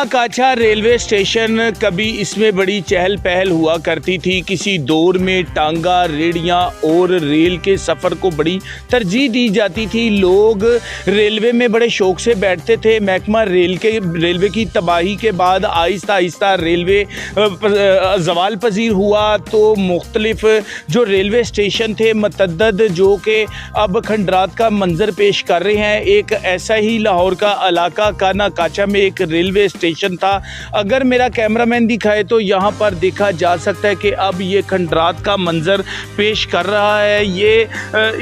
काना काछा railway station, कभी इसमें बड़ी चहल पहल हुआ करती थी। किसी दौर में टांगा, रेड़ियाँ और रेल के सफ़र को बड़ी तरजीह दी जाती थी। लोग रेलवे में बड़े शौक़ से बैठते थे। महकमा रेलवे की तबाही के बाद आहिस्ता आहिस्ता रेलवे ज़वाल पजीर हुआ तो मुख्तलिफ जो रेलवे स्टेशन थे मतअद्दद, जो कि अब खंडरात का मंजर पेश कर रहे हैं। एक ऐसा ही लाहौर का इलाका काना काछा में एक रेलवे स्टेशन था। अगर मेरा कैमरामैन दिखाए तो यहाँ पर देखा जा सकता है कि अब ये खंडरात का मंजर पेश कर रहा है। ये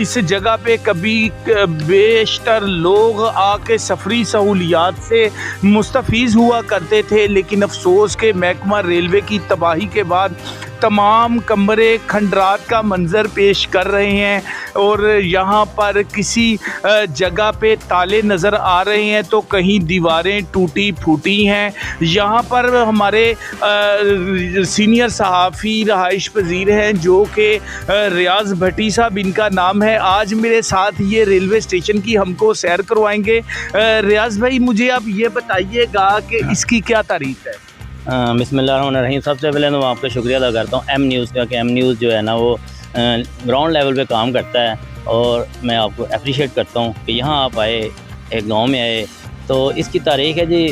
इस जगह पे कभी बेशतर लोग आके सफरी सहूलियात से मुस्तफ़ीज़ हुआ करते थे, लेकिन अफसोस के महकमा रेलवे की तबाही के बाद तमाम कमरे खंडरात का मंजर पेश कर रहे हैं और यहाँ पर किसी जगह पे ताले नज़र आ रहे हैं तो कहीं दीवारें टूटी फूटी हैं। यहाँ पर हमारे सीनियर सहाफ़ी रहाइश पजीर हैं जो कि रियाज भट्टी साहब इनका नाम है। आज मेरे साथ ये रेलवे स्टेशन की हमको सैर करवाएंगे। रियाज भाई, मुझे आप ये बताइएगा कि इसकी क्या तारीख़ है? बिस्मिल्लाहिर्रहमानिर्रहीम। सबसे पहले तो मैं आपका शुक्रिया अदा करता हूँ एम न्यूज़ का, कि एम न्यूज़ जो है ना वो ग्राउंड लेवल पे काम करता है और मैं आपको अप्रिशिएट करता हूँ कि यहाँ आप आए, एक गांव में आए। तो इसकी तारीख़ है जी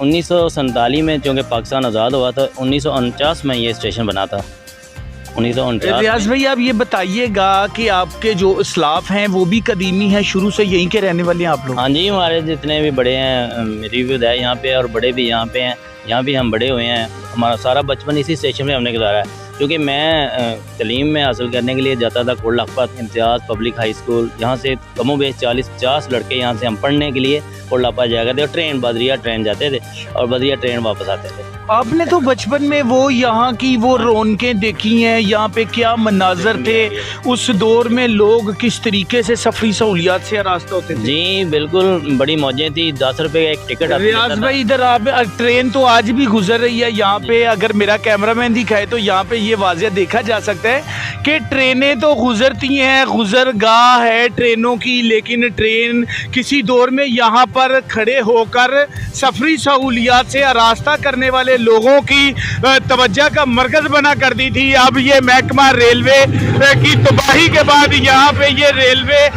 1947 में, चूँकि पाकिस्तान आज़ाद हुआ था 1949 में ये स्टेशन बना था। 1949। रियाज भाई, आप ये बताइएगा कि आपके जो इस्लाफ हैं वो भी कदीमी हैं, शुरू से यहीं के रहने वाले हैं आप लोग? हाँ जी, हमारे जितने भी बड़े हैं, मेरी भी है यहाँ पे और बड़े भी यहाँ पे हैं। यहाँ भी हम बड़े हुए हैं। हमारा सारा बचपन इसी स्टेशन में हमने गुजारा है, क्योंकि मैं तलीम में हासिल करने के लिए जाता था कोट लखपत इम्तियाज़ पब्लिक हाई स्कूल। यहाँ से कमो बेश 40-50 लड़के यहाँ से हम पढ़ने के लिए कोट लखपत जाया करते और ट्रेन बदरिया ट्रेन जाते थे और बदरिया ट्रेन वापस आते थे। आपने तो बचपन में वो यहाँ की वो रौनकें देखी हैं, यहाँ पे क्या मनाजर थे उस दौर में, लोग किस तरीके से सफरी सहूलियात से आरास्ता होते थे? जी बिल्कुल, बड़ी मौजें थी। 10 रुपये का एक टिकट। रियाज भाई, इधर आप ट्रेन तो आज भी गुजर रही है यहाँ पे। अगर मेरा कैमरामैन दिखाए तो यहाँ पे ये वाज़ेह देखा जा सकता है कि ट्रेनें तो गुजरती हैं, गुजरगाह है ट्रेनों की, लेकिन ट्रेन किसी दौर में यहाँ पर खड़े होकर सफरी सहूलियात से आरास्ता करने वाले लोगों की तवज्जो का मरकज़ बना कर दी थी। अब ये महकमा रेलवे की तबाही के बाद यहाँ पे ये रेलवे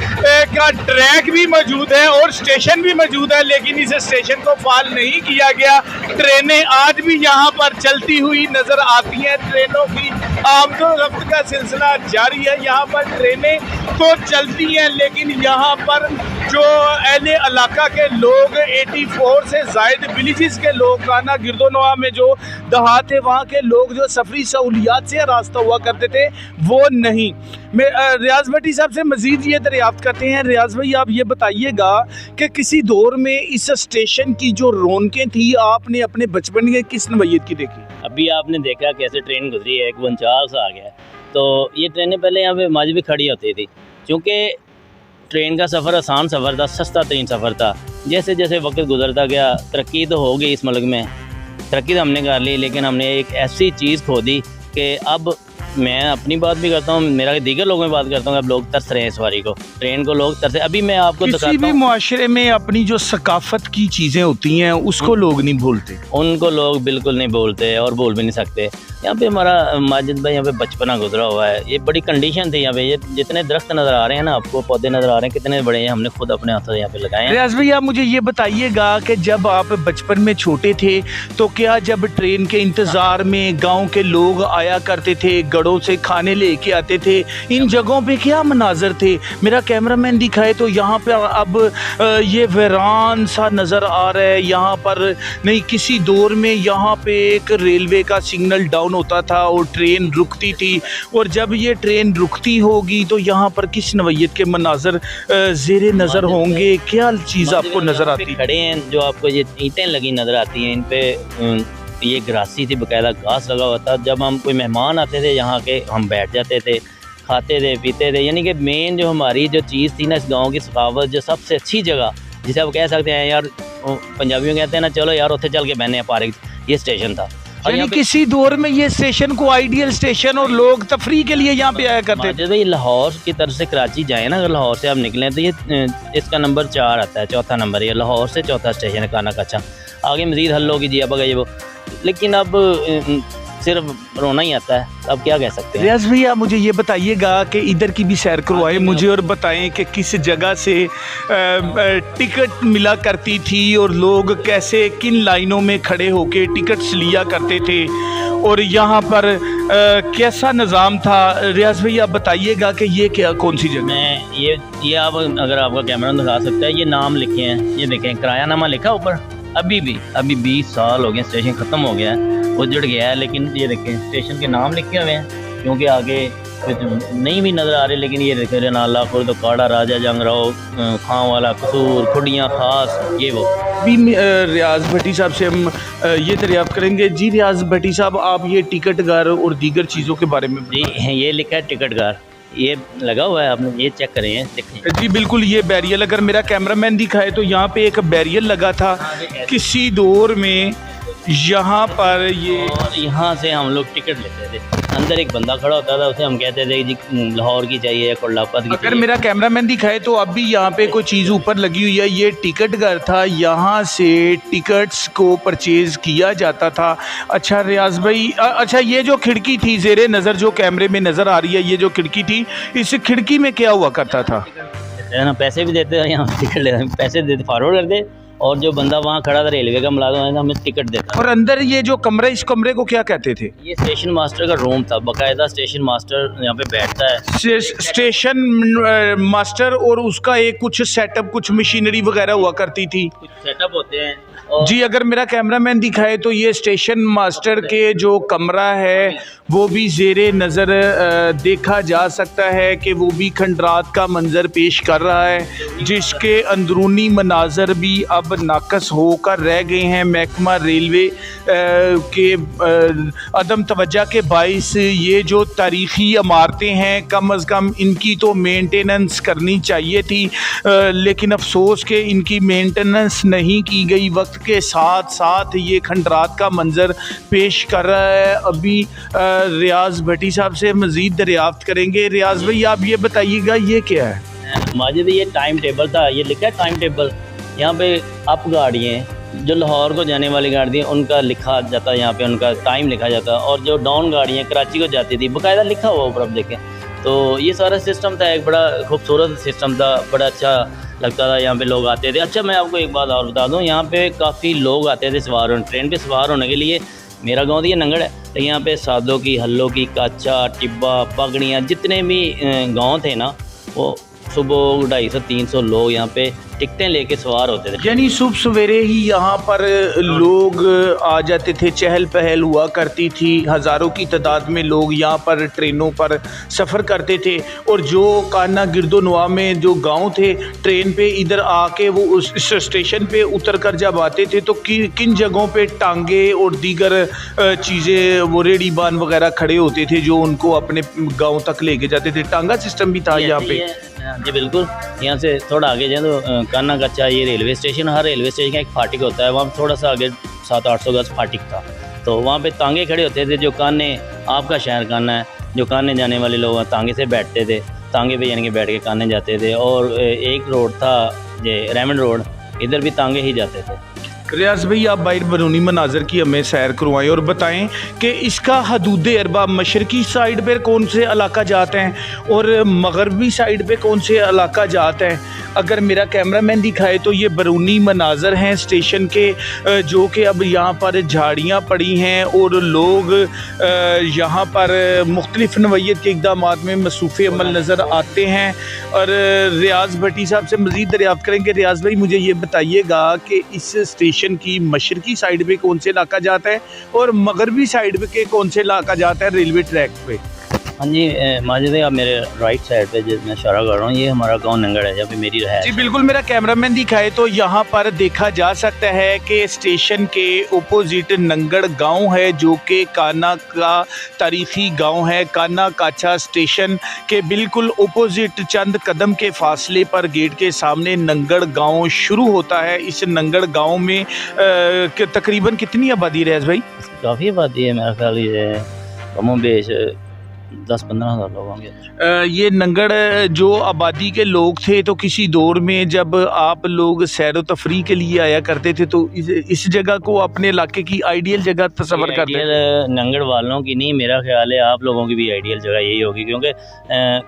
का ट्रैक भी मौजूद है और स्टेशन भी मौजूद है, लेकिन इस स्टेशन को फाल नहीं किया गया। ट्रेनें आज भी यहाँ पर चलती हुई नज़र आती हैं। ट्रेनों की आमदोरफ्त का सिलसिला जारी है। यहाँ पर ट्रेनें तो चलती हैं, लेकिन यहाँ पर जो अहले इलाका के लोग 84 से ज़ायद विलेजेस के लोग, काना गिरदोनवा में जो देहात है वहाँ के लोग जो सफरी सहूलियात से रास्ता हुआ करते थे वो नहीं। मैं रियाज भट्टी साहब से मज़ीद ये दरियाफ्त करते हैं। रियाज भाई, आप ये बताइएगा कि किसी दौर में इस स्टेशन की जो रौनकें थी आपने अपने बचपन में किस नवैयत की देखी? अभी आपने देखा कैसे ट्रेन गुजरी है, एक वंचाल सा आ गया है। तो ये ट्रेनें पहले यहाँ पे माजी भी खड़ी होती थी, क्योंकि ट्रेन का सफ़र आसान सफ़र था, सस्ता तरीन सफ़र था। जैसे जैसे वक्त गुजरता गया, तरक्की तो हो गई इस मुल्क में, तरक्की तो हमने कर ली, लेकिन हमने एक ऐसी चीज़ खो दी कि अब मैं अपनी बात भी करता हूँ, मेरा दीगर लोगों में बात करता हूँ, अब लोग तरस रहे हैं सवारी को, ट्रेन को लोग तरस। अभी मैं आपको किसी भी मुआशरे में अपनी जो सकाफत की चीज़ें होती हैं उसको लोग नहीं भूलते, उनको लोग बिल्कुल नहीं भूलते और भूल भी नहीं सकते। यहाँ पे हमारा माजिद भाई यहाँ पे बचपना गुजरा हुआ है। ये बड़ी कंडीशन थी यहाँ पे। ये जितने दरख्त नज़र आ रहे हैं ना आपको, पौधे नज़र आ रहे हैं, कितने बड़े हैं, हमने खुद अपने हाथों से यहाँ पे लगाए हैं। रियाज भाई, आप मुझे ये बताइएगा कि जब आप बचपन में छोटे थे तो क्या जब ट्रेन के इंतज़ार में गांव के लोग आया करते थे, गढ़ों से खाने लेके आते थे, इन जगहों पे क्या मनाजर थे? मेरा कैमरामैन दिखाए तो यहाँ पे अब ये वीरान सा नज़र आ रहा है। यहाँ पर नहीं, किसी दौर में यहाँ पे एक रेलवे का सिग्नल डाउन होता था और ट्रेन रुकती थी, और जब ये ट्रेन रुकती होगी तो यहाँ पर किस नवैयत के मनाजर ज़ेरे नज़र होंगे? क्या चीज़ आपको नज़र आती? खड़े हैं जो आपको ये ईंटें लगी नज़र आती हैं, इन पे ये ग्रासी थी, बाकायदा घास लगा हुआ था। जब हम कोई मेहमान आते थे यहाँ के, हम बैठ जाते थे, खाते थे, पीते थे। यानी कि मेन जो हमारी जो चीज़ थी ना इस गाँव की सकाफत, जो सबसे अच्छी जगह जिसे आप कह सकते हैं यार, पंजाबियों कहते हैं ना, चलो यार उत्थे चल के बहने हैं पार्क, ये स्टेशन था। यानी किसी दौर में ये स्टेशन को आइडियल स्टेशन और लोग तफरी के लिए यहाँ पे आया करते थे। भाई लाहौर की तरफ से कराची जाए ना, अगर लाहौर से आप निकलें तो ये इसका नंबर 4 आता है, चौथा नंबर, ये लाहौर से चौथा स्टेशन है काना काछा। आगे मज़ीद हल होगी जी, अब ये वो, लेकिन अब सिर्फ रोना ही आता है, अब क्या कह सकते हैं। रियाज भैया मुझे ये बताइएगा कि इधर की भी सैर करवाएं मुझे और बताएं कि किस जगह से टिकट मिला करती थी और लोग कैसे किन लाइनों में खड़े होके टिकट्स लिया करते थे और यहाँ पर कैसा निज़ाम था। रियाज भैया बताइएगा कि ये क्या कौन सी जगह। मैं ये आप अगर आपका कैमरा दिखा सकता है, ये नाम लिखे हैं, ये देखें किरायानामा लिखा ऊपर। अभी 20 साल हो गए, स्टेशन ख़त्म हो गया है, उजड़ गया है, लेकिन ये देखें स्टेशन के नाम लिखे हुए हैं, क्योंकि आगे नहीं भी नज़र आ रहे, लेकिन ये देखें रनाला, खुर्द, काड़ा, राजा जंगराव, खां वाला, कसूर, खुडियाँ खास, ये वो। अभी रियाज भट्टी साहब से हम ये दरियाफ्त करेंगे। जी रियाज भट्टी साहब, आप ये टिकट घर और दीगर चीज़ों के बारे में। जी ये लिखा है टिकट घर, ये लगा हुआ है, आपने ये चेक करें हैं, देखें जी बिल्कुल, ये बैरियर अगर मेरा कैमरामैन दिखाए तो यहाँ पे एक बैरियर लगा था किसी दौर में यहाँ पर ये, और यहाँ से हम लोग टिकट लेते थे, अंदर एक बंदा खड़ा होता था, उसे हम कहते थे जी लाहौर की चाहिए या कोल्हापुर की। अगर मेरा कैमरामैन दिखाए तो अब भी यहाँ पे कोई चीज़ ऊपर लगी हुई है, ये टिकट घर था, यहाँ से टिकट्स को परचेज़ किया जाता था। अच्छा रियाज भाई, अच्छा ये जो खिड़की थी ज़ेरे नज़र जो कैमरे में नज़र आ रही है, ये जो खिड़की थी, इस खिड़की में क्या हुआ करता था? ना पैसे भी देते हैं, यहाँ टिकट लेते, पैसे देते, फॉरवर्ड करते, और जो बंदा वहाँ खड़ा था रेलवे का मुलाजिम है, हमें टिकट देता। और अंदर ये जो कमरा, इस कमरे को क्या कहते थे? ये स्टेशन मास्टर का रूम था, बाकायदा स्टेशन मास्टर यहाँ पे बैठता है। स्टेशन मास्टर, और उसका एक कुछ सेटअप, कुछ मशीनरी वगैरह हुआ करती थी, कुछ सेटअप होते हैं। जी अगर मेरा कैमरामैन दिखाए तो ये स्टेशन मास्टर के जो कमरा है वो भी ज़ेरे नज़र देखा जा सकता है कि वो भी खंडरात का मंज़र पेश कर रहा है, जिसके अंदरूनी मनाजर भी अब नाकस होकर रह गए हैं। महकमा रेलवे के अदम तवज्जो के बाइस ये जो तारीख़ी इमारतें हैं, कम अज़ कम इनकी तो मेंटेनेंस करनी चाहिए थी, लेकिन अफसोस कि इनकी मेंटेनेंस नहीं की गई। वक्त के साथ साथ ये खंडरात का मंज़र पेश कर रहा है। अभी रियाज भट्टी साहब से मज़ीद दरियाफ्त करेंगे। रियाज भाई आप ये बताइएगा ये क्या है? माजिद ये टाइम टेबल था, ये लिखा है टाइम टेबल, यहाँ पे अप गाड़ियाँ जो लाहौर को जाने वाली गाड़ियाँ उनका लिखा जाता है, यहाँ पे उनका टाइम लिखा जाता है, और जो डाउन गाड़ियाँ कराची को जाती थी बाकायदा लिखा हुआ ऊपर, आप देखें तो ये सारा सिस्टम था, एक बड़ा खूबसूरत सिस्टम था, बड़ा अच्छा लगता था, यहाँ पे लोग आते थे। अच्छा मैं आपको एक बात और बता दूँ, यहाँ पे काफ़ी लोग आते थे सवार होने, ट्रेन पे सवार होने के लिए। मेरा गांव तो ये नंगड़ है, तो यहाँ पे सादों की, हल्लों की, काचा, टिब्बा, पगड़ियाँ, जितने भी गांव थे ना, वो सुबह 250-300 लोग यहाँ पे टिकटें लेके सवार होते थे। यानी सुबह सवेरे ही यहाँ पर लोग आ जाते थे, चहल पहल हुआ करती थी, हज़ारों की तादाद में लोग यहाँ पर ट्रेनों पर सफ़र करते थे। और जो काना गिरदोनवा में जो गांव थे, ट्रेन पे इधर आके वो उस स्टेशन पे उतर कर जब आते थे तो किन जगहों पे टांगे और दीगर चीज़ें, वो रेडी बान वगैरह खड़े होते थे जो उनको अपने गाँव तक लेके जाते थे। टांगा सिस्टम भी था यहाँ पे। जी बिल्कुल, यहाँ से थोड़ा आगे जाए तो काना कच्चा ये रेलवे स्टेशन, हर रेलवे स्टेशन का एक फाटिक होता है, वहाँ थोड़ा सा आगे 700-800 गज फाटिक था, तो वहाँ पे तांगे खड़े होते थे। जो काने, आपका शहर काना है, जो काने जाने वाले लोग तांगे से बैठते थे, तांगे पे यानी कि बैठ के काने जाते थे। और एक रोड था ये रेमंड रोड, इधर भी तांगे ही जाते थे। रियाज भाई आप बाहर बरूनी मनाजर की हमें सैर करवाएं और बताएं कि इसका हदूद अरबा मशरकी साइड पर कौन से इलाका जाते हैं और मगरबी साइड पे कौन से इलाका जाते हैं। अगर मेरा कैमरामैन दिखाए तो ये बरूनी मनाजर हैं स्टेशन के, जो कि अब यहाँ पर झाड़ियाँ पड़ी हैं और लोग यहाँ पर मुख्तलिफ नवैयत के इक़दाम में मसरूफ़ अमल नज़र आते हैं। और रियाज भट्टी साहब से मज़ीद दरियाफ्त करेंगे। रियाज भाई मुझे ये बताइएगा कि इस स्टेशन की मशरकी साइड पे कौन से इलाका जाता है और मगरबी साइड पे के कौन से इलाका जाता है रेलवे ट्रैक पे? हाँ जी माजिद, आप मेरे राइट साइड पे जिसमें इशारा कर रहा हूँ, ये हमारा गांव नंगड़ है, जहाँ पे मेरी रहा है। जी बिल्कुल, मेरा कैमरामैन दिखाए तो यहाँ पर देखा जा सकता है कि स्टेशन के ओपोजिट नंगड़ गांव है, जो कि काना का तारीखी गांव है। काना काचा स्टेशन के बिल्कुल ओपोजिट चंद कदम के फासले पर गेट के सामने नंगड़ गांव शुरू होता है। इस नंगड़ गांव में तकरीबन कितनी आबादी है भाई? काफ़ी आबादी है, मेरा ख्याल ये कमो बेश 10-15 हज़ार लोग होंगे। ये नंगड़ जो आबादी के लोग थे, तो किसी दौर में जब आप लोग सैर व तफरी के लिए आया करते थे तो इस जगह को अपने इलाके की आइडियल जगह तस्वर करते थे? आइडियल नंगड़ वालों की नहीं, मेरा ख्याल है आप लोगों की भी आइडियल जगह यही होगी, क्योंकि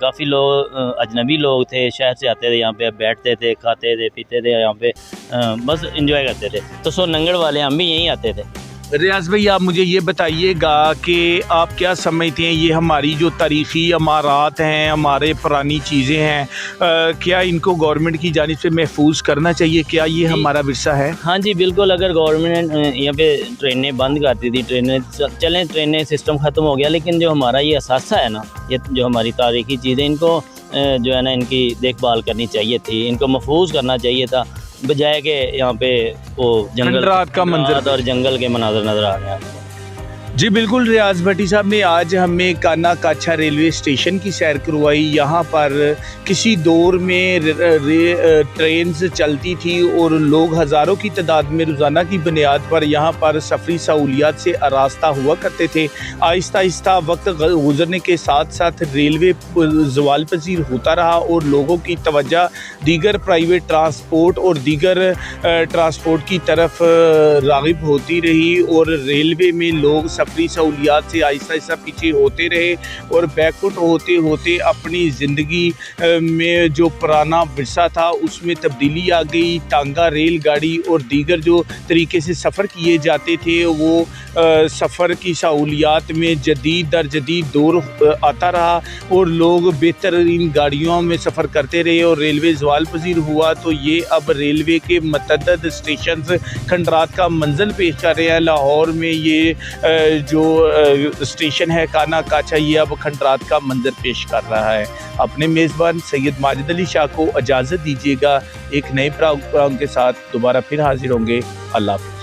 काफ़ी लोग अजनबी लोग थे, शहर से आते थे, यहाँ पे बैठते थे, खाते थे, पीते थे, यहाँ पे बस इंजॉय करते थे। तो सो नंगड़ वाले हम भी यहीं आते थे। रियाज भाई, आप मुझे ये बताइएगा कि आप क्या समझते हैं, ये हमारी जो तारीख़ी इमारत हैं, हमारे पुरानी चीज़ें हैं, क्या इनको गवर्नमेंट की जानिब से महफूज करना चाहिए? क्या ये हमारा विरसा है? हाँ जी बिल्कुल, अगर गवर्नमेंट यहाँ पे ट्रेनें बंद करती थी, ट्रेनें सिस्टम ख़त्म हो गया, लेकिन जो हमारा ये असासा है ना, ये जो हमारी तारीख़ी चीज़ें, इनको जो है ना इनकी देखभाल करनी चाहिए थी, इनको महफूज करना चाहिए था, बजाय के यहाँ पे वो जंगल का मंजर और जंगल के मनाजर नज़र आ रहे हैं। जी बिल्कुल, रियाज भट्टी साहब ने आज हमें काना काछा रेलवे स्टेशन की सैर करवाई। यहाँ पर किसी दौर में ट्रेन चलती थी और लोग हज़ारों की तादाद में रोज़ाना की बुनियाद पर यहाँ पर सफरी सहूलियात से आरास्ता हुआ करते थे। आहिस्ता आहिस्ता वक्त गुजरने के साथ साथ रेलवे ज़वाल पजीर होता रहा और लोगों की तवज्जो दीगर प्राइवेट ट्रांसपोर्ट और दीगर ट्रांसपोर्ट की तरफ राग़िब होती रही और रेलवे में लोग सफरी सहूलियात से आहिस्ता आहिस्ता पीछे होते रहे और बैकफुट होते होते अपनी ज़िंदगी में जो पुराना विरसा था उसमें तब्दीली आ गई। टांगा, रेलगाड़ी और दीगर जो तरीके से सफ़र किए जाते थे वो सफ़र की सहूलियात में जदीद दर जदीद दौर आता रहा और लोग बेहतरीन गाड़ियों में सफ़र करते रहे और रेलवे ज़वाल पजीर हुआ। तो ये अब रेलवे के मतअद्दद स्टेशन खंडरात का मंजल पेश कर रहे हैं। लाहौर में ये जो स्टेशन है काना काछा, ये अब खंडरात का मंजर पेश कर रहा है। अपने मेज़बान सैयद माजिद अली शाह को इजाज़त दीजिएगा। एक नए प्रोग्राम के साथ दोबारा फिर हाजिर होंगे। अल्लाह हाफ़िज़।